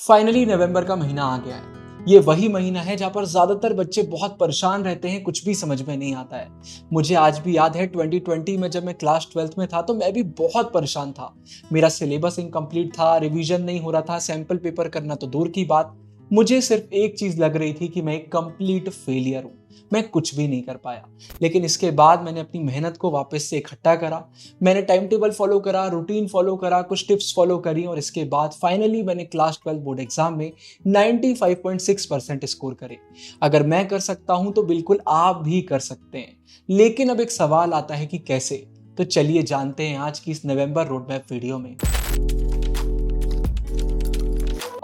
Finally नवंबर का महीना आ गया है। ये वही महीना है जहाँ पर ज्यादातर बच्चे बहुत परेशान रहते हैं, कुछ भी समझ में नहीं आता है। मुझे आज भी याद है 2020 में जब मैं क्लास 12th में था तो मैं भी बहुत परेशान था। मेरा सिलेबस इनकम्प्लीट था, रिवीजन नहीं हो रहा था, सैंपल पेपर करना तो दूर की बात। मुझे सिर्फ एक चीज लग रही थी कि मैं एक कंप्लीट फेलियर हूँ, मैं कुछ भी नहीं कर पाया। लेकिन इसके बाद मैंने अपनी मेहनत को वापस से इकट्ठा करा। मैंने टाइम टेबल फॉलो करा, रूटीन फॉलो करा, कुछ टिप्स फॉलो करी और इसके बाद फाइनली मैंने क्लास 12 बोर्ड एग्जाम में 95.6% स्कोर करे। अगर मैं कर सकता हूं तो बिल्कुल आप भी कर सकते हैं। लेकिन अब एक सवाल आता है कि कैसे। तो चलिए जानते हैं आज की इस नवंबर रोड मैप वीडियो में।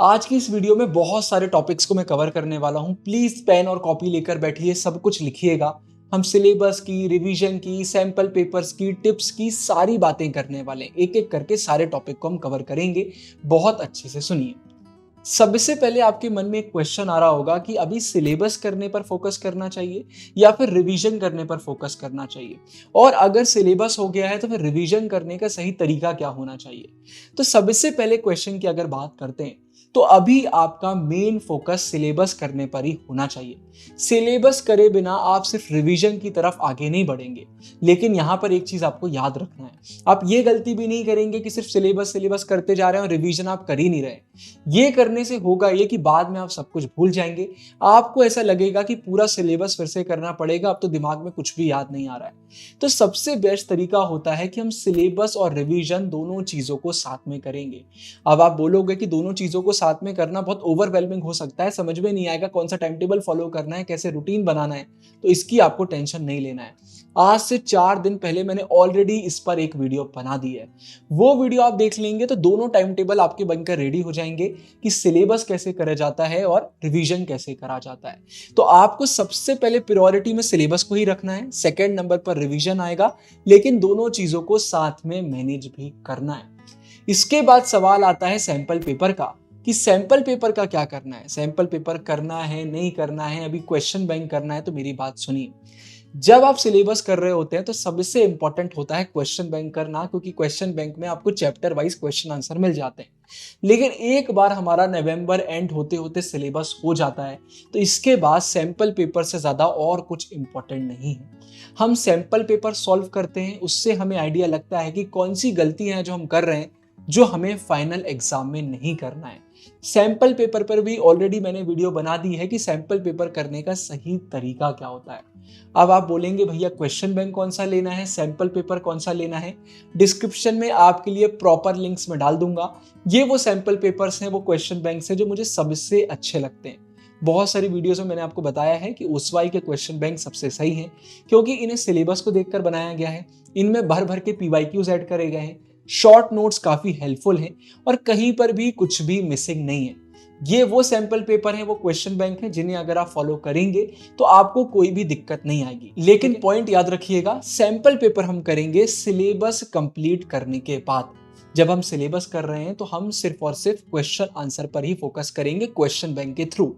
आज की इस वीडियो में बहुत सारे टॉपिक्स को मैं कवर करने वाला हूं। प्लीज पेन और कॉपी लेकर बैठिए, सब कुछ लिखिएगा। हम सिलेबस की, रिवीजन की, सैंपल पेपर्स की, टिप्स की सारी बातें करने वाले हैं। एक एक करके सारे टॉपिक को हम कवर करेंगे। बहुत अच्छे से सुनिए। सबसे पहले आपके मन में एक क्वेश्चन आ रहा होगा कि अभी सिलेबस करने पर फोकस करना चाहिए या फिर रिवीजन करने पर फोकस करना चाहिए, और अगर सिलेबस हो गया है तो फिर रिवीजन करने का सही तरीका क्या होना चाहिए। तो सबसे पहले क्वेश्चन की अगर बात करते हैं तो अभी आपका मेन फोकस सिलेबस करने पर ही होना चाहिए। सिलेबस करे बिना आप सिर्फ रिवीजन की तरफ आगे नहीं बढ़ेंगे। लेकिन यहां पर एक चीज आपको याद रखना है, आप ये गलती भी नहीं करेंगे कि सिर्फ सिलेबस सिलेबस करते जा रहे हैं और रिवीजन आप कर ही नहीं रहे। ये करने से होगा ये कि बाद में आप सब कुछ भूल जाएंगे। आपको ऐसा लगेगा कि पूरा सिलेबस फिर से करना पड़ेगा, अब तो दिमाग में कुछ भी याद नहीं आ रहा है। तो सबसे बेस्ट तरीका होता है कि हम सिलेबस और रिवीजन दोनों चीजों को साथ में करेंगे। अब आप बोलोगे कि दोनों चीजों को साथ में करना बहुत ओवरवेलमिंग हो सकता है, समझ में नहीं आएगा कौन सा टाइम टेबल फॉलो करना है, कैसे रूटीन बनाना है। तो इसकी आपको टेंशन नहीं लेना है। आज से 4 दिन पहले मैंने ऑलरेडी इस पर एक वीडियो बना दी है। वो वीडियो आप देख लेंगे तो दोनों टाइम टेबल आपके बनकर रेडी हो जाएंगे कि सिलेबस कैसे करा जाता है और रिवीजन कैसे करा जाता है। तो आपको सबसे पहले प्रायोरिटी में सिलेबस को ही रखना है, सेकंड नंबर पर रिवीजन आएगा, लेकिन दोनों चीजों को साथ में मैनेज भी करना है। इसके बाद सवाल आता है सैंपल पेपर का, कि सैंपल पेपर का क्या करना है। सैंपल पेपर करना है, नहीं करना है, अभी क्वेश्चन बैंक करना है। तो मेरी बात सुनिए, जब आप सिलेबस कर रहे होते हैं तो सबसे इंपॉर्टेंट होता है क्वेश्चन बैंक करना, क्योंकि क्वेश्चन बैंक में आपको चैप्टर वाइज क्वेश्चन आंसर मिल जाते हैं। लेकिन एक बार हमारा नवंबर एंड होते होते सिलेबस हो जाता है तो इसके बाद सैंपल पेपर से ज्यादा और कुछ इंपॉर्टेंट नहीं है। हम सैंपल पेपर सॉल्व करते हैं, उससे हमें आइडिया लगता है कि कौन सी गलतियां हैं जो हम कर रहे हैं, जो हमें फाइनल एग्जाम में नहीं करना है। सैंपल पेपर पर भी ऑलरेडी मैंने वीडियो बना दी है कि सैंपल पेपर करने का सही तरीका क्या होता है। अब आप बोलेंगे भैया क्वेश्चन बैंक कौन सा लेना है, सैंपल पेपर कौन सा लेना है। डिस्क्रिप्शन में आपके लिए प्रॉपर लिंक्स में डाल दूंगा। ये वो सैंपल पेपर्स हैं, वो क्वेश्चन बैंक से जो मुझे सबसे अच्छे लगते हैं। बहुत सारी वीडियोस में मैंने आपको बताया है कि ओसवाई के क्वेश्चन बैंक सबसे सही हैं, क्योंकि इन्हें सिलेबस को देखकर बनाया गया है। इनमें भर भर के पीवाईक्यूज ऐड करे गए हैं, शॉर्ट नोट्स काफी हेल्पफुल हैं और कहीं पर भी कुछ भी मिसिंग नहीं है। ये वो सैंपल पेपर है, वो क्वेश्चन बैंक है जिन्हें अगर आप फॉलो करेंगे तो आपको कोई भी दिक्कत नहीं आएगी। लेकिन पॉइंट याद रखिएगा, सैंपल पेपर हम करेंगे सिलेबस कंप्लीट करने के बाद। जब हम सिलेबस कर रहे हैं तो हम सिर्फ और सिर्फ क्वेश्चन आंसर पर ही फोकस करेंगे क्वेश्चन बैंक के थ्रू।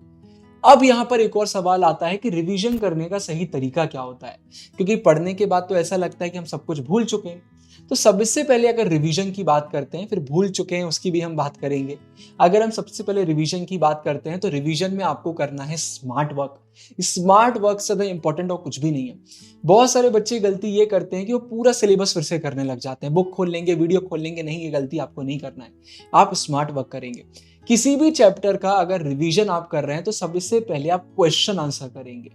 अब यहां पर एक और सवाल आता है कि रिवीजन करने का सही तरीका क्या होता है, क्योंकि पढ़ने के बाद तो ऐसा लगता है कि हम सब कुछ भूल चुके हैं। तो सबसे पहले अगर रिवीजन की बात करते हैं, फिर भूल चुके हैं उसकी भी हम बात करेंगे। अगर हम सबसे पहले रिवीजन की बात करते हैं तो रिवीजन में आपको करना है स्मार्ट वर्क। स्मार्ट वर्क से ज्यादा इंपॉर्टेंट और कुछ भी नहीं है। बहुत सारे बच्चे गलती ये करते हैं कि वो पूरा सिलेबस फिर से करने लग जाते हैं, बुक खोल लेंगे, वीडियो खोल लेंगे। नहीं, ये गलती आपको नहीं करना है। आप स्मार्ट वर्क करेंगे। किसी भी चैप्टर का अगर रिवीजन आप कर रहे हैं तो सबसे पहले आप क्वेश्चन आंसर करेंगे।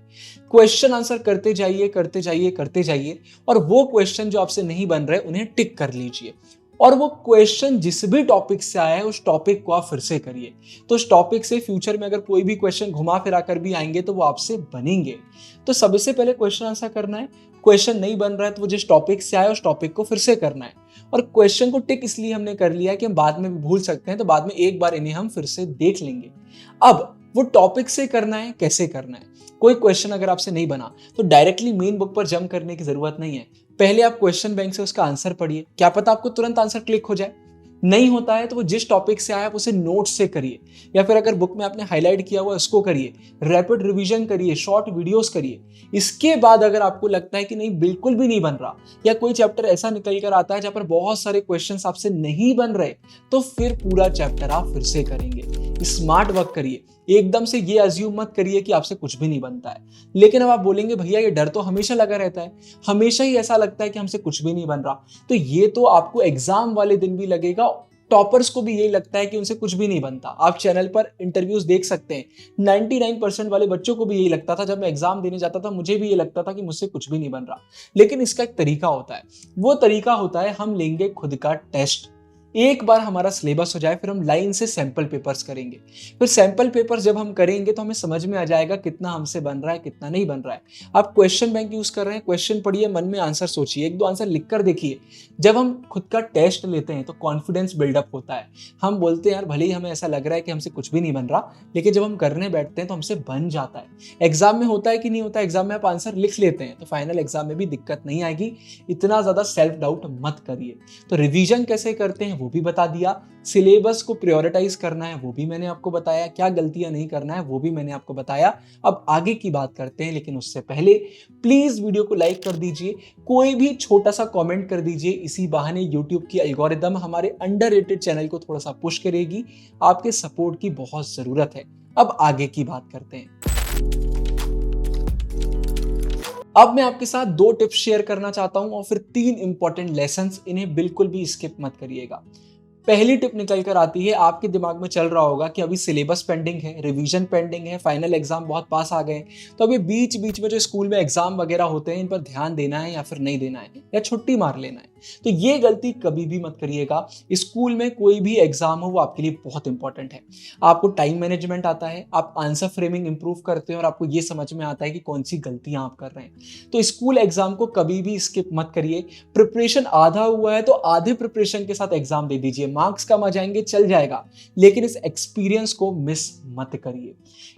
क्वेश्चन आंसर करते जाइए, करते जाइए, करते जाइए, और वो क्वेश्चन जो आपसे नहीं बन रहे उन्हें टिक कर लीजिए। और वो क्वेश्चन जिस भी टॉपिक से आया है उस टॉपिक को आप फिर से करिए। तो उस टॉपिक से फ्यूचर में अगर कोई भी क्वेश्चन घुमा फिरा कर भी आएंगे तो वो आपसे बनेंगे। तो सबसे पहले क्वेश्चन आंसर करना है। क्वेश्चन नहीं बन रहा है तो वो जिस टॉपिक से आया उस टॉपिक को फिर से करना है। और क्वेश्चन को टिक इसलिए हमने कर लिया कि हम बाद में भी भूल सकते हैं, तो बाद में एक बार इन्हें हम फिर से देख लेंगे। अब वो टॉपिक से करना है, कैसे करना है। कोई क्वेश्चन अगर आपसे नहीं बना तो डायरेक्टली मेन बुक पर जंप करने की जरूरत नहीं है। पहले आप क्वेश्चन बैंक से उसका आंसर पढ़िए, क्या पता आपको तुरंत आंसर क्लिक हो जाए। नहीं होता है तो वो जिस टॉपिक से आया आप उसे नोट से करिए, या फिर अगर बुक में आपने हाईलाइट किया हुआ उसको करिए। रैपिड रिवीजन करिए, शॉर्ट वीडियोस करिए। इसके बाद अगर आपको लगता है कि नहीं, बिल्कुल भी नहीं बन रहा, या कोई चैप्टर ऐसा निकल कर आता है जहां पर बहुत सारे क्वेश्चंस आपसे नहीं बन रहे, तो फिर पूरा चैप्टर आप फिर से करेंगे। स्मार्ट वर्क करिए। एकदम से ये अज्यूम मत करिए कि आपसे कुछ भी नहीं बनता है। लेकिन अब आप बोलेंगे भैया ये डर तो हमेशा लगा रहता है, हमेशा ही ऐसा लगता है कि हमसे कुछ भी नहीं बन रहा। तो ये तो आपको एग्जाम वाले दिन भी लगेगा। टॉपर्स को भी यही लगता है कि उनसे कुछ भी नहीं बनता। आप चैनल पर इंटरव्यूज देख सकते हैं, 99% वाले बच्चों को भी यही लगता था। जब मैं एग्जाम देने जाता था मुझे भी ये लगता था कि मुझसे कुछ भी नहीं बन रहा। लेकिन इसका एक तरीका होता है, वो तरीका होता है हम लेंगे खुद का टेस्ट। एक बार हमारा सिलेबस हो जाए फिर हम लाइन से सैंपल पेपर्स करेंगे। फिर सैंपल पेपर जब हम करेंगे तो हमें समझ में आ जाएगा कितना हमसे बन रहा है कितना नहीं बन रहा है। आप क्वेश्चन बैंक यूज कर रहे हैं, क्वेश्चन पढ़िए, मन में आंसर सोचिए, एक दो आंसर लिख कर देखिए। जब हम खुद का टेस्ट लेते हैं तो कॉन्फिडेंस बिल्डअप होता है। हम बोलते हैं यार भले ही हमें ऐसा लग रहा है कि हमसे कुछ भी नहीं बन रहा, लेकिन जब हम करने बैठते हैं तो हमसे बन जाता है। एग्जाम में होता है कि नहीं होता, एग्जाम में आप आंसर लिख लेते हैं तो फाइनल एग्जाम में भी दिक्कत नहीं आएगी। इतना ज्यादा सेल्फ डाउट मत करिए। तो रिवीजन कैसे करते हैं वो भी बता दिया, सिलेबस को प्रायोरिटाइज करना है वो भी मैंने आपको बताया, क्या गलतियां नहीं करना है वो भी मैंने आपको बताया। अब आगे की बात करते हैं, लेकिन उससे पहले प्लीज वीडियो को लाइक कर दीजिए, कोई भी छोटा सा कमेंट कर दीजिए। इसी बहाने यूट्यूब की एल्गोरिदम हमारे अंडररेटेड चैनल को थोड़ा सा पुश करेगी। आपके सपोर्ट की बहुत जरूरत है। अब आगे की बात करते हैं। अब मैं आपके साथ 2 टिप्स शेयर करना चाहता हूं और फिर 3 इंपॉर्टेंट लेसन्स, इन्हें बिल्कुल भी स्किप मत करिएगा। पहली टिप निकल कर आती है, आपके दिमाग में चल रहा होगा कि अभी सिलेबस पेंडिंग है, रिवीजन पेंडिंग है, फाइनल एग्जाम बहुत पास आ गए, तो अभी बीच बीच में जो स्कूल में एग्जाम वगैरह होते हैं इन पर ध्यान देना है या फिर नहीं देना है, या छुट्टी मार लेना है। तो ये गलती कभी भी मत करिएगा। स्कूल में कोई भी एग्जाम हो वो आपके लिए बहुत इंपॉर्टेंट है। आपको टाइम मैनेजमेंट आता है, आप आंसर फ्रेमिंग इंप्रूव करते हैं और आपको ये समझ में आता है कि कौन सी गलतियां आप कर रहे हैं। तो स्कूल एग्जाम को कभी भी स्किप मत करिए। प्रिपरेशन आधा हुआ है तो आधे प्रिपरेशन के साथ एग्जाम दे दीजिए, मार्क्स कम आ जाएंगे चल जाएगा, लेकिन इस एक्सपीरियंस को मिस मत करिए।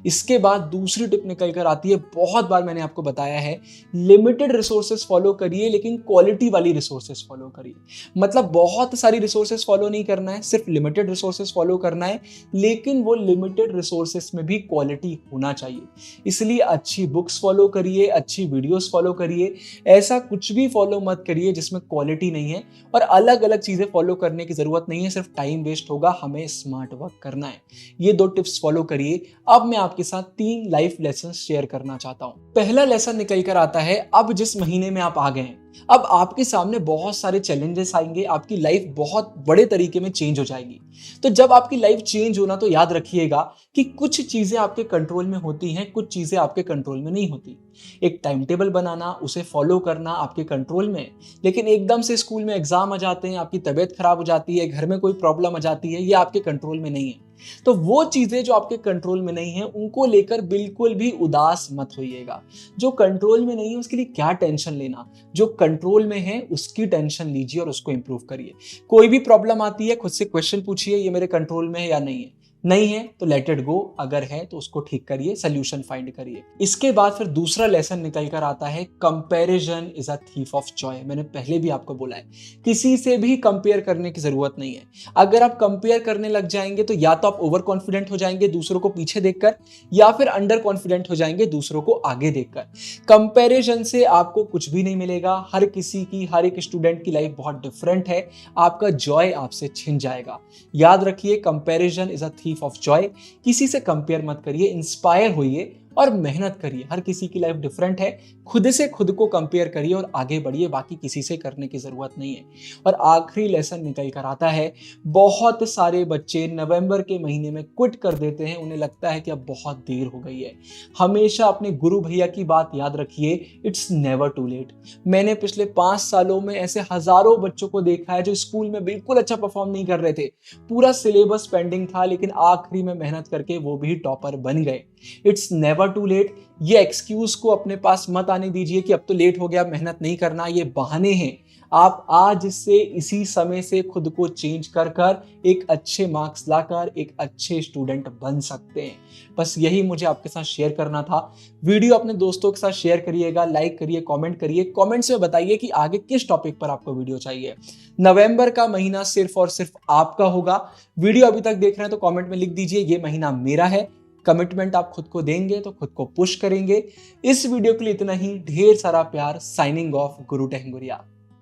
इसके बाद दूसरी टिप निकल कर आती है, बहुत बार मैंने आपको बताया है, लिमिटेड रिसोर्सेस फॉलो करिए लेकिन क्वालिटी वाली रिसोर्सेस फॉलो करिए। मतलब बहुत सारी रिसोर्सेस फॉलो नहीं करना है, सिर्फ लिमिटेड रिसोर्सेस फॉलो करना है, लेकिन वो लिमिटेड रिसोर्सेस में भी क्वालिटी होना चाहिए। इसलिए अच्छी बुक्स फॉलो करिए, अच्छी वीडियोस फॉलो करिए, ऐसा कुछ भी फॉलो मत करिए जिसमें क्वालिटी नहीं है। और अलग अलग चीजें फॉलो करने की जरूरत नहीं है, सिर्फ टाइम वेस्ट होगा, हमें स्मार्ट वर्क करना है। ये 2 टिप्स फॉलो करिए। अब मैं आपके साथ 3 लाइफ लेसन शेयर करना चाहता हूं। पहला लेसन निकल कर आता है, अब जिस महीने में आप आ गए हैं, अब आपके सामने बहुत सारे चैलेंजेस आएंगे, आपकी लाइफ बहुत बड़े तरीके में चेंज हो जाएगी। तो जब आपकी लाइफ चेंज होना, तो याद रखिएगा कि कुछ चीजें आपके कंट्रोल में होती हैं, कुछ चीजें आपके कंट्रोल में नहीं होती। एक टाइम टेबल बनाना, उसे फॉलो करना आपके कंट्रोल में है, लेकिन एकदम से स्कूल में एग्जाम आ जाते हैं, आपकी तबीयत खराब हो जाती है, घर में कोई प्रॉब्लम आ जाती है, ये आपके कंट्रोल में नहीं है। तो वो चीजें जो आपके कंट्रोल में नहीं है उनको लेकर बिल्कुल भी उदास मत होइएगा। जो कंट्रोल में नहीं है उसके लिए क्या टेंशन लेना, जो कंट्रोल में है उसकी टेंशन लीजिए और उसको इंप्रूव करिए। कोई भी प्रॉब्लम आती है खुद से क्वेश्चन पूछिए, ये मेरे कंट्रोल में है या नहीं है। नहीं है तो लेट इट गो, अगर है तो उसको ठीक करिए, सोल्यूशन फाइंड करिए। इसके बाद फिर दूसरा लेसन निकल कर आता है, comparison is a thief of Joy. मैंने पहले भी आपको बोला है, किसी से भी कंपेयर करने की जरूरत नहीं है। अगर आप कंपेयर करने लग जाएंगे तो या तो आप ओवर कॉन्फिडेंट हो जाएंगे दूसरों को पीछे देखकर, या फिर अंडर कॉन्फिडेंट हो जाएंगे दूसरों को आगे देखकर। कंपैरिजन से आपको कुछ भी नहीं मिलेगा। हर किसी की, हर एक स्टूडेंट की लाइफ बहुत डिफरेंट है, आपका जॉय आपसे छिन जाएगा। याद रखिए, comparison is a thief of Joy. किसी से कंपेयर मत करिए, इंस्पायर होइए और मेहनत करिए। हर किसी की लाइफ डिफरेंट है, खुद से खुद को कंपेयर करिए और आगे बढ़िए, बाकी किसी से करने की जरूरत नहीं है। और आखिरी लेसन निकल कर आता है, बहुत सारे बच्चे नवंबर के महीने में क्विट कर देते हैं, उन्हें लगता है कि अब बहुत देर हो गई है। हमेशा अपने गुरु भैया की बात याद रखिए, इट्स नेवर टू लेट। मैंने पिछले 5 सालों में ऐसे हजारों बच्चों को देखा है जो स्कूल में बिल्कुल अच्छा परफॉर्म नहीं कर रहे थे, पूरा सिलेबस पेंडिंग था, लेकिन आखिरी में मेहनत करके वो भी टॉपर बन गए। It's never too late. ये एक्सक्यूज को अपने पास मत आने दीजिए कि अब तो लेट हो गया, मेहनत नहीं करना, ये बहाने हैं। आप आज से, इसी समय से खुद को चेंज कर कर एक अच्छे मार्क्स लाकर एक अच्छे स्टूडेंट बन सकते हैं। बस यही मुझे आपके साथ शेयर करना था। वीडियो अपने दोस्तों के साथ शेयर करिएगा, लाइक करिए, कमेंट करिए। कमेंट्स में बताइए कि आगे किस टॉपिक पर आपको वीडियो चाहिए। नवंबर का महीना सिर्फ और सिर्फ आपका होगा। वीडियो अभी तक देख रहे हैं तो कमेंट में लिख दीजिए, ये महीना मेरा है। कमिटमेंट आप खुद को देंगे तो खुद को पुश करेंगे। इस वीडियो के लिए इतना ही, ढेर सारा प्यार। साइनिंग ऑफ, गुरु टेहंगुरिया।